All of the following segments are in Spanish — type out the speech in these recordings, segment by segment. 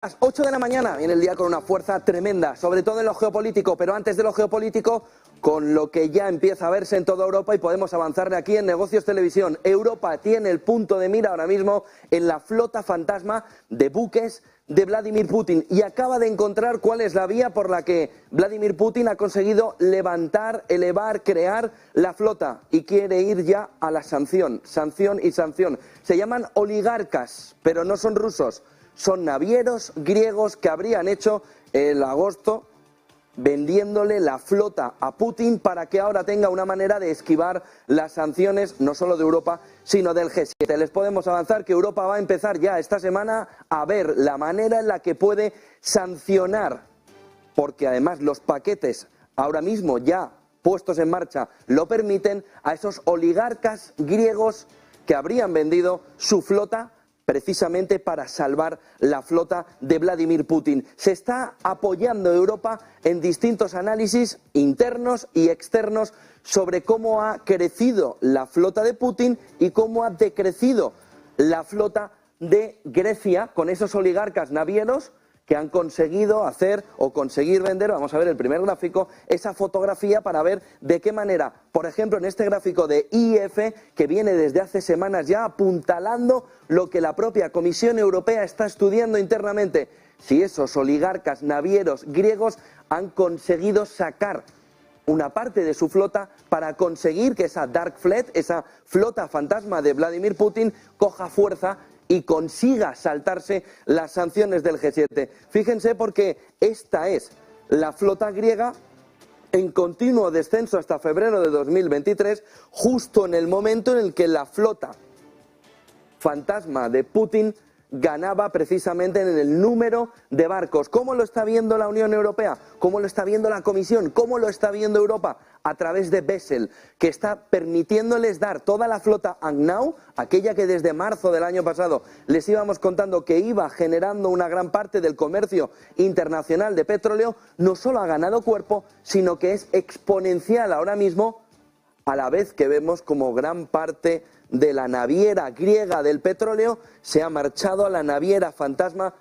Las 8 de la mañana viene el día con una fuerza tremenda, sobre todo en lo geopolítico, pero antes de lo geopolítico, con lo que ya empieza a verse en toda Europa y podemos avanzarle aquí en Negocios Televisión. Europa tiene el punto de mira ahora mismo en la flota fantasma de buques de Vladimir Putin y acaba de encontrar cuál es la vía por la que Vladimir Putin ha conseguido levantar, elevar, crear la flota y quiere ir ya a la sanción, sanción y sanción. Se llaman oligarcas, pero no son rusos. Son navieros griegos que habrían hecho el agosto vendiéndole la flota a Putin para que ahora tenga una manera de esquivar las sanciones no solo de Europa sino del G7. Les podemos avanzar que Europa va a empezar ya esta semana a ver la manera en la que puede sancionar, porque además los paquetes ahora mismo ya puestos en marcha lo permiten, a esos oligarcas griegos que habrían vendido su flota precisamente para salvar la flota de Vladimir Putin. Se está apoyando Europa en distintos análisis internos y externos sobre cómo ha crecido la flota de Putin y cómo ha decrecido la flota de Grecia con esos oligarcas navieros que han conseguido hacer o conseguir vender, vamos a ver el primer gráfico, esa fotografía para ver de qué manera, por ejemplo en este gráfico de IF, que viene desde hace semanas ya apuntalando lo que la propia Comisión Europea está estudiando internamente, si esos oligarcas navieros griegos han conseguido sacar una parte de su flota para conseguir que esa Dark Fleet, esa flota fantasma de Vladimir Putin, coja fuerza y consiga saltarse las sanciones del G7. Fíjense porque esta es la flota griega en continuo descenso hasta febrero de 2023, justo en el momento en el que la flota fantasma de Putin ganaba precisamente en el número de barcos. ¿Cómo lo está viendo la Unión Europea? ¿Cómo lo está viendo la Comisión? ¿Cómo lo está viendo Europa? A través de Bessel, que está permitiéndoles dar toda la flota ANGNAU, aquella que desde marzo del año pasado les íbamos contando que iba generando una gran parte del comercio internacional de petróleo, no solo ha ganado cuerpo, sino que es exponencial ahora mismo, a la vez que vemos como gran parte de la naviera griega del petróleo se ha marchado a la naviera fantasma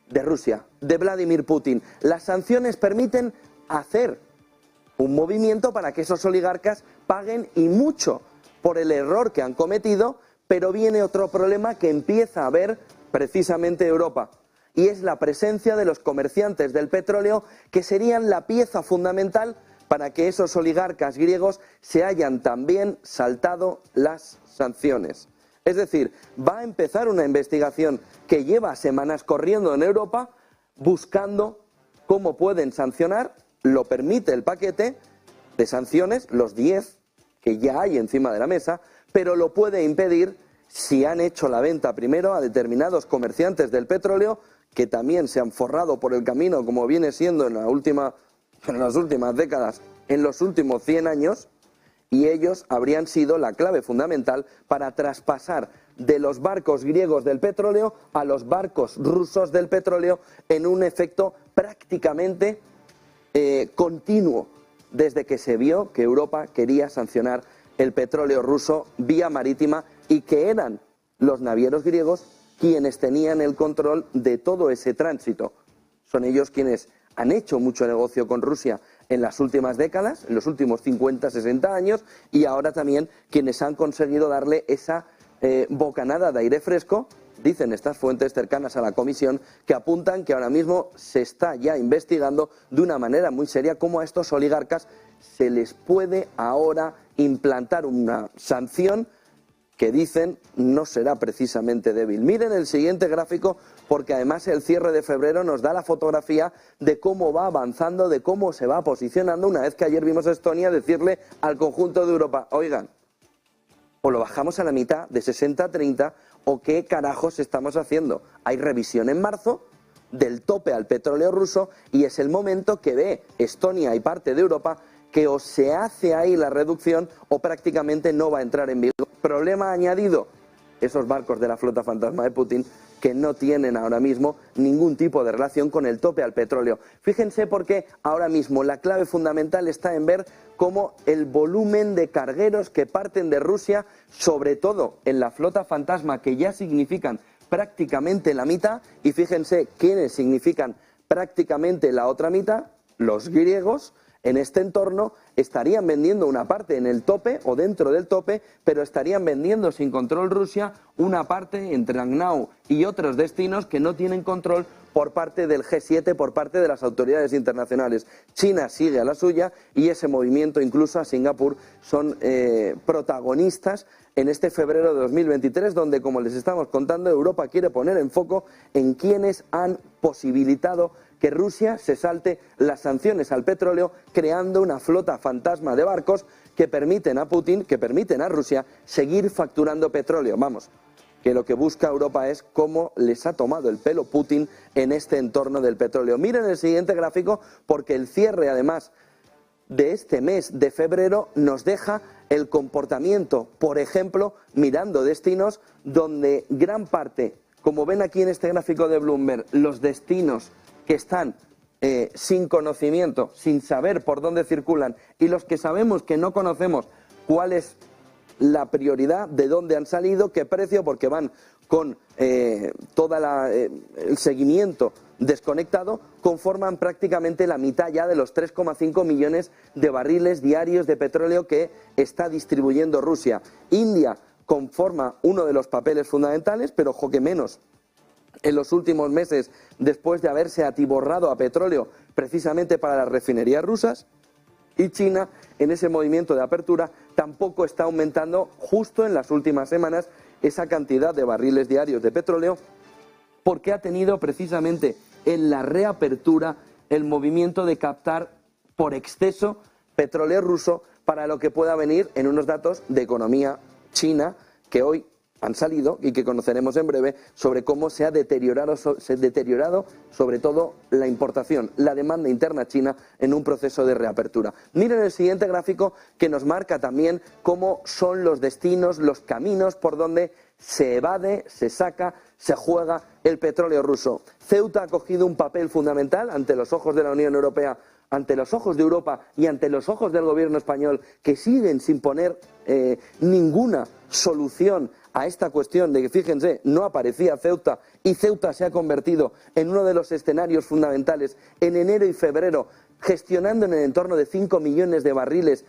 de Rusia, de Vladimir Putin. Las sanciones permiten hacer un movimiento para que esos oligarcas paguen y mucho por el error que han cometido, pero viene otro problema que empieza a ver precisamente Europa, y es la presencia de los comerciantes del petróleo, que serían la pieza fundamental para que esos oligarcas griegos se hayan también saltado las sanciones. Es decir, va a empezar una investigación que lleva semanas corriendo en Europa buscando cómo pueden sancionar, lo permite el paquete de sanciones, los 10 que ya hay encima de la mesa, pero lo puede impedir si han hecho la venta primero a determinados comerciantes del petróleo que también se han forrado por el camino, como viene siendo en las últimas décadas, en los últimos 100 años, y ellos habrían sido la clave fundamental para traspasar de los barcos griegos del petróleo a los barcos rusos del petróleo en un efecto prácticamente continuo, desde que se vio que Europa quería sancionar el petróleo ruso vía marítima y que eran los navieros griegos quienes tenían el control de todo ese tránsito. Son ellos quienes han hecho mucho negocio con Rusia en las últimas décadas, en los últimos 50, 60 años, y ahora también quienes han conseguido darle esa bocanada de aire fresco. Dicen estas fuentes cercanas a la Comisión que apuntan que ahora mismo se está ya investigando de una manera muy seria cómo a estos oligarcas se les puede ahora implantar una sanción que dicen no será precisamente débil. Miren el siguiente gráfico, porque además el cierre de febrero nos da la fotografía de cómo va avanzando, de cómo se va posicionando, una vez que ayer vimos a Estonia decirle al conjunto de Europa, oigan, o lo bajamos a la mitad de 60-30, o qué carajos estamos haciendo. Hay revisión en marzo del tope al petróleo ruso y es el momento que ve Estonia y parte de Europa que o se hace ahí la reducción o prácticamente no va a entrar en vigor. Problema añadido, esos barcos de la flota fantasma de Putin que no tienen ahora mismo ningún tipo de relación con el tope al petróleo. Fíjense porque ahora mismo la clave fundamental está en ver cómo el volumen de cargueros que parten de Rusia, sobre todo en la flota fantasma, que ya significan prácticamente la mitad, y fíjense quiénes significan prácticamente la otra mitad, los griegos. En este entorno estarían vendiendo una parte en el tope o dentro del tope, pero estarían vendiendo sin control Rusia una parte entre Langnau y otros destinos que no tienen control por parte del G7, por parte de las autoridades internacionales. China sigue a la suya y ese movimiento, incluso a Singapur, son protagonistas en este febrero de 2023, donde, como les estamos contando, Europa quiere poner en foco en quienes han posibilitado que Rusia se salte las sanciones al petróleo, creando una flota fantasma de barcos que permiten a Putin, que permiten a Rusia seguir facturando petróleo. Vamos, que lo que busca Europa es cómo les ha tomado el pelo Putin en este entorno del petróleo. Miren el siguiente gráfico, porque el cierre, además, de este mes de febrero nos deja el comportamiento, por ejemplo, mirando destinos donde gran parte, como ven aquí en este gráfico de Bloomberg, los destinos que están sin conocimiento, sin saber por dónde circulan, y los que sabemos que no conocemos cuál es la prioridad, de dónde han salido, qué precio, porque van con todo el seguimiento desconectado, conforman prácticamente la mitad ya de los 3,5 millones de barriles diarios de petróleo que está distribuyendo Rusia. India conforma uno de los papeles fundamentales, pero ojo que menos en los últimos meses, después de haberse atiborrado a petróleo precisamente para las refinerías rusas. Y China, en ese movimiento de apertura, tampoco está aumentando justo en las últimas semanas esa cantidad de barriles diarios de petróleo, porque ha tenido precisamente en la reapertura el movimiento de captar por exceso petróleo ruso para lo que pueda venir en unos datos de economía china que hoy han salido y que conoceremos en breve, sobre cómo se ha deteriorado sobre todo la importación, la demanda interna china en un proceso de reapertura. Miren el siguiente gráfico, que nos marca también cómo son los destinos, los caminos por donde se evade, se saca, se juega el petróleo ruso. Ceuta ha cogido un papel fundamental ante los ojos de la Unión Europea, ante los ojos de Europa y ante los ojos del gobierno español, que siguen sin poner ninguna solución a esta cuestión de que, fíjense, no aparecía Ceuta, y Ceuta se ha convertido en uno de los escenarios fundamentales en enero y febrero, gestionando en el entorno de 5 millones de barriles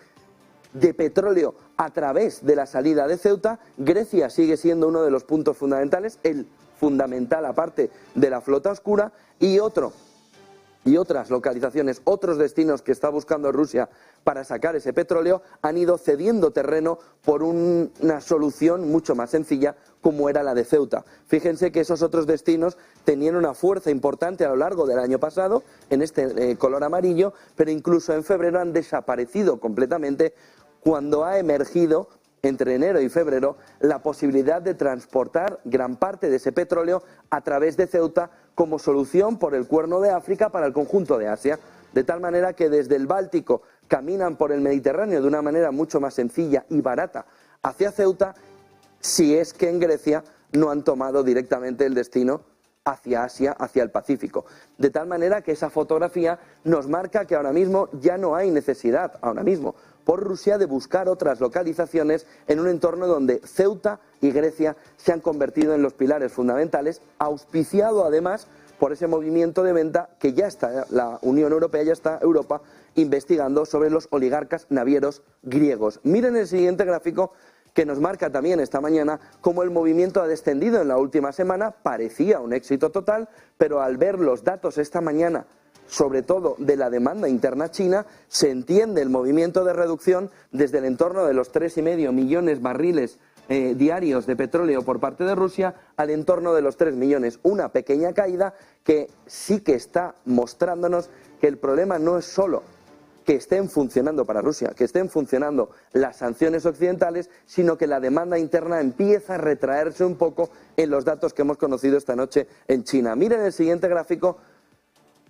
de petróleo a través de la salida de Ceuta. Grecia sigue siendo uno de los puntos fundamentales, el fundamental aparte de la flota oscura, y otras localizaciones, otros destinos que está buscando Rusia para sacar ese petróleo, han ido cediendo terreno por una solución mucho más sencilla, como era la de Ceuta. Fíjense que esos otros destinos tenían una fuerza importante a lo largo del año pasado, en este color amarillo, pero incluso en febrero han desaparecido completamente, cuando ha emergido entre enero y febrero la posibilidad de transportar gran parte de ese petróleo a través de Ceuta como solución por el Cuerno de África para el conjunto de Asia, de tal manera que desde el Báltico caminan por el Mediterráneo de una manera mucho más sencilla y barata hacia Ceuta, si es que en Grecia no han tomado directamente el destino hacia Asia, hacia el Pacífico. De tal manera que esa fotografía nos marca que ahora mismo ya no hay necesidad, por Rusia, de buscar otras localizaciones en un entorno donde Ceuta y Grecia se han convertido en los pilares fundamentales, auspiciado además por ese movimiento de venta que ya está la Unión Europea, ya está Europa investigando sobre los oligarcas navieros griegos. Miren el siguiente gráfico, que nos marca también esta mañana cómo el movimiento ha descendido en la última semana. Parecía un éxito total, pero al ver los datos esta mañana, sobre todo de la demanda interna china, se entiende el movimiento de reducción desde el entorno de los 3,5 millones de barriles diarios de petróleo por parte de Rusia al entorno de los 3 millones. Una pequeña caída que sí que está mostrándonos que el problema no es solo que estén funcionando para Rusia, que estén funcionando las sanciones occidentales, sino que la demanda interna empieza a retraerse un poco en los datos que hemos conocido esta noche en China. Miren el siguiente gráfico,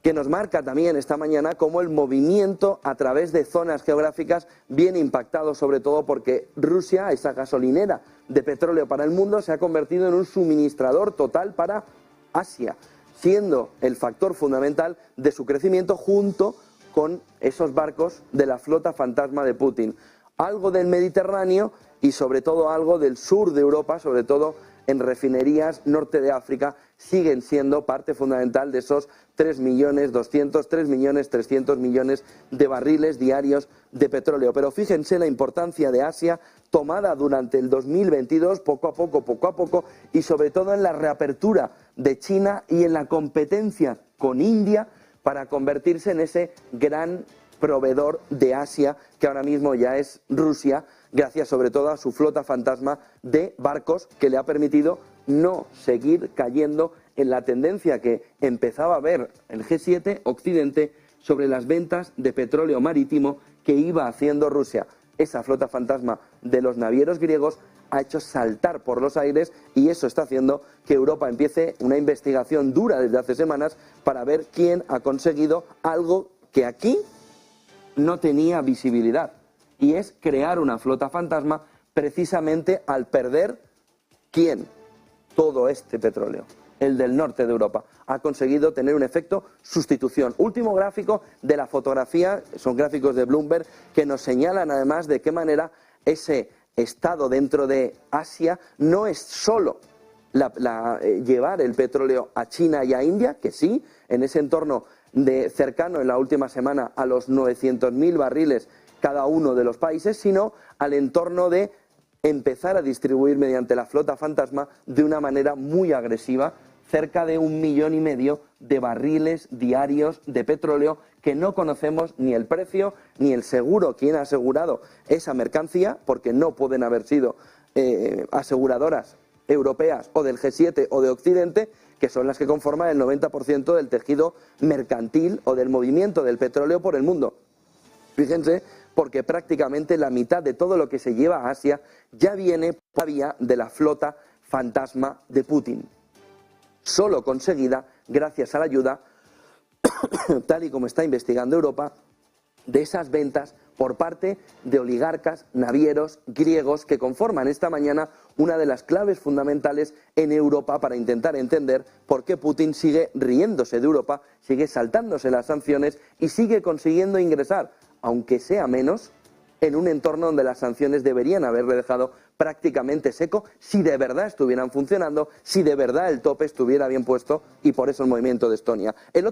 que nos marca también esta mañana cómo el movimiento a través de zonas geográficas viene impactado, sobre todo porque Rusia, esa gasolinera de petróleo para el mundo, se ha convertido en un suministrador total para Asia, siendo el factor fundamental de su crecimiento junto con esos barcos de la flota fantasma de Putin. Algo del Mediterráneo y sobre todo algo del sur de Europa, sobre todo en refinerías norte de África siguen siendo parte fundamental de esos 3.300.000 millones de barriles diarios de petróleo. Pero fíjense la importancia de Asia tomada durante el 2022, poco a poco, y sobre todo en la reapertura de China y en la competencia con India para convertirse en ese gran proveedor de Asia que ahora mismo ya es Rusia, gracias sobre todo a su flota fantasma de barcos que le ha permitido no seguir cayendo en la tendencia que empezaba a ver el G7 Occidente sobre las ventas de petróleo marítimo que iba haciendo Rusia. Esa flota fantasma de los navieros griegos ha hecho saltar por los aires y eso está haciendo que Europa empiece una investigación dura desde hace semanas para ver quién ha conseguido algo que aquí no tenía visibilidad, y es crear una flota fantasma precisamente al perder ¿quién? Todo este petróleo. El del norte de Europa ha conseguido tener un efecto sustitución. Último gráfico de la fotografía, son gráficos de Bloomberg que nos señalan además de qué manera ese estado dentro de Asia no es solo llevar el petróleo a China y a India, que sí, en ese entorno cercano en la última semana a los 900.000 barriles cada uno de los países, sino al entorno de empezar a distribuir mediante la flota fantasma de una manera muy agresiva cerca de 1,5 millones de barriles diarios de petróleo que no conocemos ni el precio ni el seguro, quién ha asegurado esa mercancía, porque no pueden haber sido aseguradoras europeas o del G7 o de Occidente, que son las que conforman el 90% del tejido mercantil o del movimiento del petróleo por el mundo. Fíjense, porque prácticamente la mitad de todo lo que se lleva a Asia ya viene por vía de la flota fantasma de Putin, solo conseguida gracias a la ayuda, tal y como está investigando Europa, de esas ventas por parte de oligarcas navieros griegos que conforman esta mañana una de las claves fundamentales en Europa para intentar entender por qué Putin sigue riéndose de Europa, sigue saltándose las sanciones y sigue consiguiendo ingresar, aunque sea menos, en un entorno donde las sanciones deberían haberle dejado prácticamente seco si de verdad estuvieran funcionando, si de verdad el tope estuviera bien puesto, y por eso el movimiento de Estonia. El otro